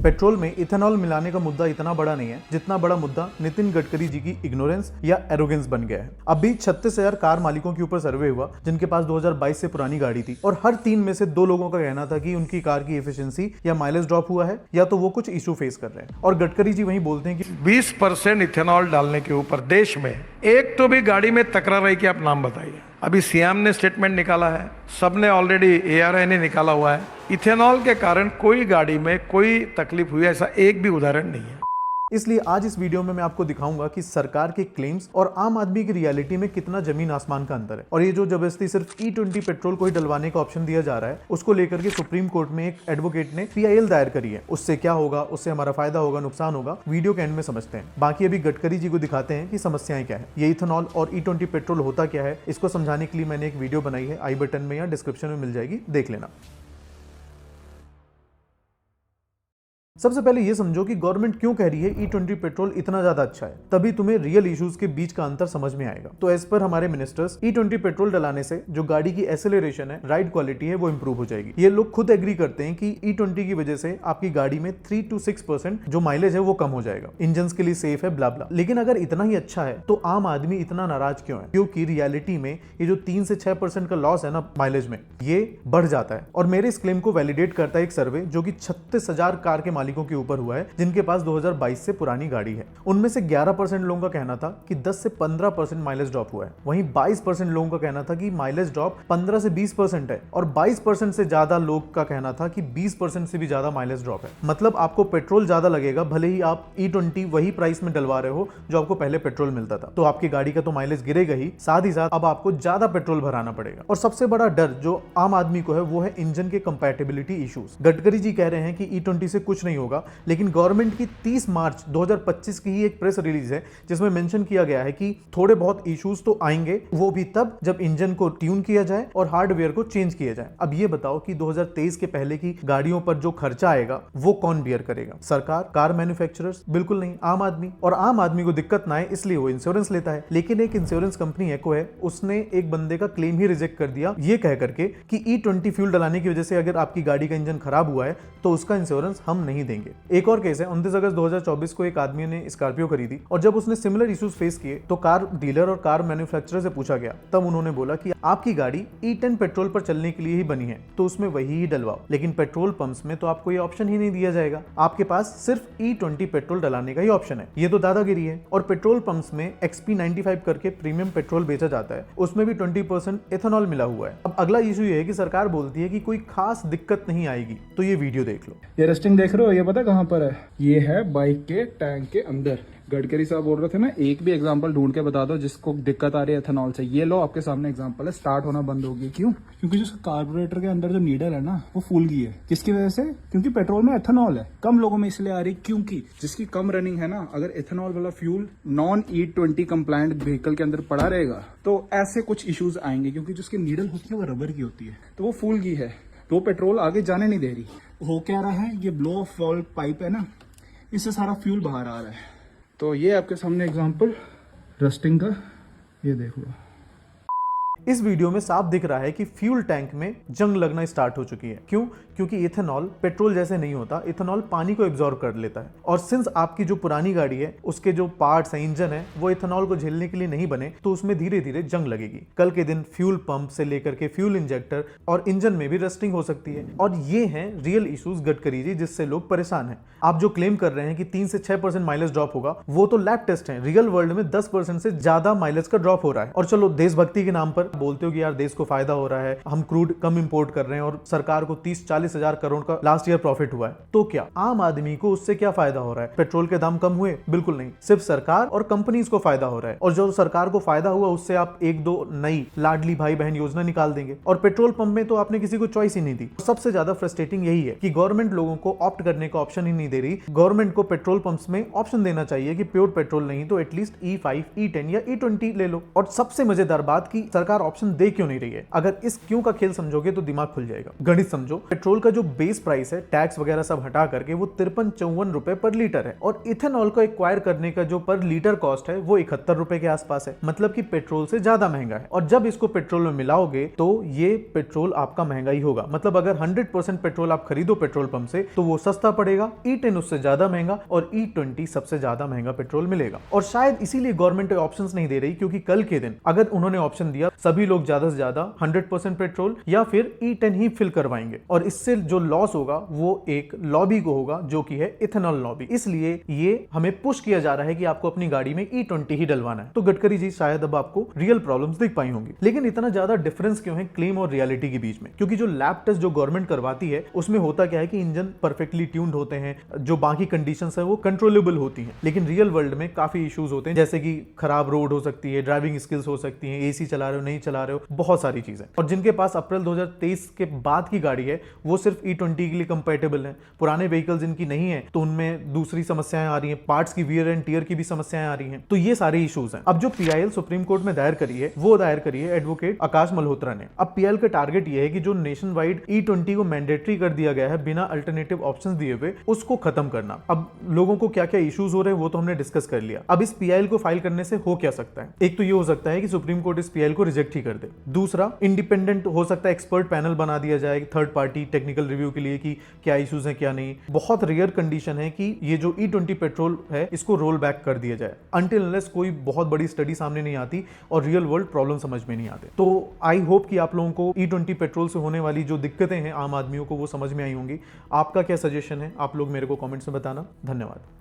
Petrol में ethanol मिलाने का मुद्दा इतना बड़ा नहीं है जितना बड़ा मुद्दा नितिन गडकरी जी की इग्नोरेंस या एरोगेंस बन गया है। अभी 36,000 कार मालिकों के ऊपर सर्वे हुआ जिनके पास 2022 से पुरानी गाड़ी थी और हर 3 में से 2 लोगों का कहना था कि उनकी कार की एफिशिएंसी या माइलेज ड्रॉप हुआ है या तो वो कुछ इशू फेस कर रहे हैं। और गडकरी जी वहीं बोलते हैं कि 20% इथेनॉल डालने के ऊपर देश में एक तो भी गाड़ी में तकरार रही कि आप नाम बताइए। अभी सीएम ने स्टेटमेंट निकाला है, सबने ऑलरेडी एआरआई ने निकाला हुआ है। इथेनॉल के कारण कोई गाड़ी में कोई तकलीफ हुई ऐसा एक भी उदाहरण नहीं है। इसलिए आज इस वीडियो में मैं आपको दिखाऊंगा कि सरकार के क्लेम्स और आम आदमी की रियलिटी में कितना जमीन आसमान का अंतर है। और ये जो जबरदस्ती सिर्फ E20 पेट्रोल को ही डलवाने का ऑप्शन दिया जा रहा है, उसको लेकर के सुप्रीम कोर्ट में एक एडवोकेट ने PIL दायर करी है। उससे क्या होगा, उससे हमारा फायदा होगा, नुकसान होगा, वीडियो के एंड में समझते हैं। बाकी अभी गडकरी जी को दिखाते हैं कि समस्याएं क्या है। ये इथेनॉल और E20 पेट्रोल होता क्या है, इसको समझाने के लिए मैंने एक वीडियो बनाई है, आई बटन में या डिस्क्रिप्शन में मिल जाएगी, देख लेना। सबसे पहले ये समझो कि गवर्नमेंट क्यों कह रही है E20 पेट्रोल इतना ज्यादा अच्छा है, तभी तुम्हें रियल इश्यूज के बीच का अंतर समझ में आएगा। तो एज पर हमारे मिनिस्टर्स E20 पेट्रोल डलाने से जो गाड़ी की एक्सेलरेशन है, राइड क्वालिटी है, वो इंप्रूव हो जाएगी। ये लोग खुद एग्री करते हैं कि E20 की वजह से आपकी गाड़ी में 3 to 6% जो माइलेज है वो कम हो जाएगा, इंजन के लिए सेफ है, ब्ला ब्ला। लेकिन अगर इतना ही अच्छा है तो आम आदमी इतना नाराज क्यों है? क्योंकि रियलिटी में ये जो 3 से 6% का लॉस है ना माइलेज में, ये बढ़ जाता है। और मेरे इस क्लेम को वैलिडेट करता है एक सर्वे जो कि 36,000 कार के मालिकों के ऊपर हुआ है जिनके पास 2022 से पुरानी गाड़ी है। उनमें से 11% लोगों का कहना था कि 10 से 15% माइलेज ड्रॉप हुआ है। वहीं 22% लोगों का कहना था कि माइलेज ड्रॉप 15 से 20% है और 22% से ज्यादा लोग का कहना था कि 20% से भी ज्यादा माइलेज ड्रॉप है। मतलब आपको पेट्रोल ज्यादा लगेगा भले ही आप E20 वही प्राइस में डलवा रहे हो जो आपको पहले पेट्रोल मिलता था। तो आपकी गाड़ी का तो माइलेज गिरेगा ही, साथ ही साथ अब आपको ज्यादा पेट्रोल भराना पड़ेगा। और सबसे बड़ा डर जो आम आदमी को है वो है इंजन के कंपैटिबिलिटी इश्यूज। गडकरी जी कह रहे हैं कि E20 से कुछ नहीं होगा, लेकिन गवर्नमेंट की 30 मार्च 2025 की ही एक प्रेस रिलीज है जिसमें मेंशन किया गया है कि थोड़े बहुत इश्यूज तो आएंगे, वो भी तब जब इंजन को ट्यून किया जाए और हार्डवेयर को चेंज किया जाए। अब ये बताओ कि 2023 के पहले की गाड़ियों पर जो खर्चा आएगा वो कौन बियर करेगा? सरकार, कार मैन्युफैक्चरर्स? बिल्कुल नहीं, आम आदमी। और आम आदमी को दिक्कत ना आए इसलिए वो इंश्योरेंस लेता है। लेकिन एक इंश्योरेंस कंपनी एको है, उसने एक बंदे का क्लेम ही रिजेक्ट कर दिया ये कह करके कि E20 फ्यूल डलाने की वजह से अगर आपकी गाड़ी का इंजन खराब हुआ है तो उसका इंश्योरेंस हम नहीं देंगे। एक और केस है, 29 अगस्त 2024 को एक आदमी ने स्कॉर्पियो खरीदी और जब उसने सिमिलर इश्यूज फेस किए तो कार डीलर और कार मैन्युफैक्चरर से पूछा गया, तब उन्होंने बोला कि आपकी गाड़ी E10 पेट्रोल पर चलने के लिए ही बनी है तो उसमें वही ही डलवाओ। लेकिन पेट्रोल पंप्स में तो आपको ये ऑप्शन ही नहीं दिया जाएगा, आपके पास सिर्फ E20 पेट्रोल डलाने का ही ऑप्शन है। ये तो दादागिरी है। और पेट्रोल पंप्स में XP95 करके प्रीमियम पेट्रोल बेचा जाता है, उसमें भी 20% एथेनॉल मिला हुआ है। अब अगला इशू ये है कि सरकार बोलती है कि कोई खास दिक्कत नहीं आएगी। तो ये वीडियो देख लो। ये रस्टिंग देख रहे हो, ये पता कहाँ पर है? ये है बाइक के टैंक के अंदर। गडकरी साहब बोल रहे थे ना, एक भी एग्जांपल ढूंढ के बता दो जिसको दिक्कत आ रही है एथेनॉल से। ये लो आपके सामने एग्जांपल है, स्टार्ट होना बंद हो गई। क्यों? क्योंकि जो कार्बोरेटर के अंदर जो नीडल है ना वो फूल गई है। किसकी वजह से? क्योंकि पेट्रोल में एथेनॉल है। कम लोगों में इसलिए आ रही क्योंकि जिसकी कम रनिंग है ना, अगर एथेनॉल वाला fuel non E20 compliant vehicle के अंदर पड़ा रहेगा तो ऐसे कुछ इश्यूज आएंगे, क्योंकि जिसकी नीडल होती है वो रबर की होती है, तो वो फूल गई है, तो पेट्रोल आगे जाने नहीं दे रही। हो क्या रहा है, ये ब्लो ऑफ वॉल्व पाइप है ना, इससे सारा फ्यूल बाहर आ रहा है। तो ये आपके सामने एग्जांपल रस्टिंग का, ये देख लो। इस वीडियो में साफ दिख रहा है कि फ्यूल टैंक में जंग लगना स्टार्ट हो चुकी है। क्यों? क्योंकि इथेनॉल पेट्रोल जैसे नहीं होता, इथेनॉल पानी को एब्जॉर्ब कर लेता है। और सिंस आपकी जो पुरानी गाड़ी है उसके जो पार्ट्स हैं, इंजन है, वो इथेनॉल को झेलने के लिए नहीं बने, तो उसमें धीरे धीरे जंग लगेगी। कल के दिन फ्यूल पंप से लेकर के फ्यूल इंजेक्टर और इंजन में भी रस्टिंग हो सकती है। और ये हैं रियल इश्यूज गडकरी जी, जिससे लोग परेशान हैं। आप जो क्लेम कर रहे हैं कि 3 से 6% माइलेज ड्रॉप होगा, वो तो लैब टेस्ट है। रियल वर्ल्ड में 10% से ज्यादा माइलेज का ड्रॉप हो रहा है। और चलो देशभक्ति के नाम पर बोलते हो कि यार देश को फायदा हो रहा है, हम क्रूड कम इंपोर्ट कर रहे हैं और सरकार को 30-40 हजार करोड़ का लास्ट ईयर प्रॉफिट हुआ है, तो क्या आम आदमी को उससे क्या फायदा हो रहा है? पेट्रोल के दाम कम हुए? बिल्कुल नहीं, सिर्फ सरकार और कंपनीज को फायदा हो रहा है। और जो सरकार को फायदा हुआ उससे आप 1-2 नई लाडली भाई बहन योजना निकाल देंगे। और पेट्रोल पंप में तो आपने किसी को चॉइस ही नहीं दी। सबसे ज्यादा फ्रस्ट्रेटिंग यही है कि गवर्नमेंट लोगों को ऑप्ट करने का ऑप्शन ही नहीं दे रही। गवर्नमेंट को पेट्रोल पंप्स में ऑप्शन देना चाहिए कि प्योर पेट्रोल नहीं तो एटलीस्ट E5, E10 या E20 ले लो। और सबसे मजेदार बात कि सरकार सरकार ऑप्शन दे क्यों नहीं रही है? अगर इस क्यों का खेल समझोगे तो दिमाग खुल जाएगा। गणित समझो, पेट्रोल का जो बेस प्राइस है टैक्स वगैरह सब हटा करके वो 53-54 रुपए पर लीटर है और इथेनॉल को एक्वायर करने का जो पर लीटर कॉस्ट है वो 71 रुपए के आसपास है, मतलब कि पेट्रोल से ज्यादा महंगा है। और जब इसको पेट्रोल में मिलाओगे तो ये पेट्रोल आपका महंगा ही होगा। मतलब अगर 100% पेट्रोल आप खरीदो पेट्रोल पंप से तो वो सस्ता पड़ेगा, E10 उससे ज्यादा महंगा और E20 सबसे ज्यादा महंगा पेट्रोल मिलेगा। और शायद इसीलिए गवर्नमेंट ऑप्शंस नहीं दे रही, क्योंकि कल के दिन अगर उन्होंने ऑप्शन दिया सभी लोग ज्यादा से ज्यादा 100% पेट्रोल या फिर E10 ही फिल करवाएंगे और इससे जो लॉस होगा वो एक लॉबी को होगा जो कि है इथेनॉल लॉबी। इसलिए ये हमें पुश किया जा रहा है कि आपको अपनी गाड़ी में E20 ही डलवाना है। तो गडकरी जी शायद अब आपको रियल प्रॉब्लम्स दिख पाई होंगी। लेकिन इतना ज्यादा डिफरेंस क्यों है क्लेम और रियलिटी के बीच में? क्योंकि जो लैब टेस्ट जो गवर्नमेंट करवाती है उसमें होता क्या है कि इंजन परफेक्टली ट्यून्ड होते हैं, जो बाकी कंडीशंस है वो कंट्रोलेबल होती हैं। लेकिन रियल वर्ल्ड में काफी इश्यूज होते हैं, जैसे कि खराब रोड हो सकती है, ड्राइविंग स्किल्स हो सकती हैं, एसी चला रहे हो नहीं चला रहे हो, बहुत सारी चीजें। और जिनके पास अप्रैल 2023 के बाद की गाड़ी है वो सिर्फ E20 के लिए कंपैटिबल है। पुराने व्हीकल्स जिनकी नहीं है तो उनमें दूसरी समस्याएं आ रही हैं, पार्ट्स की वियर एंड टियर की भी समस्याएं आ रही हैं। तो ये सारे इश्यूज हैं। अब जो PIL सुप्रीम कोर्ट में दायर करी है वो दायर करी है एडवोकेट आकाश मल्होत्रा ने। अब PIL का टारगेट ये है कि जो नेशन वाइड E20 को मैंडेटरी कर दिया गया है बिना अल्टरनेटिव ऑप्शंस दिए हुए, उसको खत्म करना। अब लोगों को क्या क्या इश्यूज हो रहे हैं वो तो हमने डिस्कस कर लिया। अब इस PIL को फाइल करने से हो क्या सकता है? एक तो ये हो सकता है कि सुप्रीम कोर्ट इस PIL को रिजेक्ट ही कर दे। दूसरा, इंडिपेंडेंट हो सकता है एक्सपर्ट पैनल बना दिया जाए थर्ड पार्टी टेक्निकल रिव्यू के लिए कि क्या इश्यूज हैं क्या नहीं। बहुत रेयर कंडीशन है कि ये जो E20 पेट्रोल है इसको रोल बैक कर दिया जाए, अनटिल अनलेस कोई बहुत बड़ी स्टडी सामने नहीं आती और रियल वर्ल्ड प्रॉब्लम समझ में नहीं आते। तो आई होप कि आप लोगों को E20 पेट्रोल से होने वाली जो दिक्कतें हैं आम आदमियों को वो समझ में आई होंगी। आपका क्या सजेशन है आप लोग मेरे को कमेंट्स में बताना। धन्यवाद।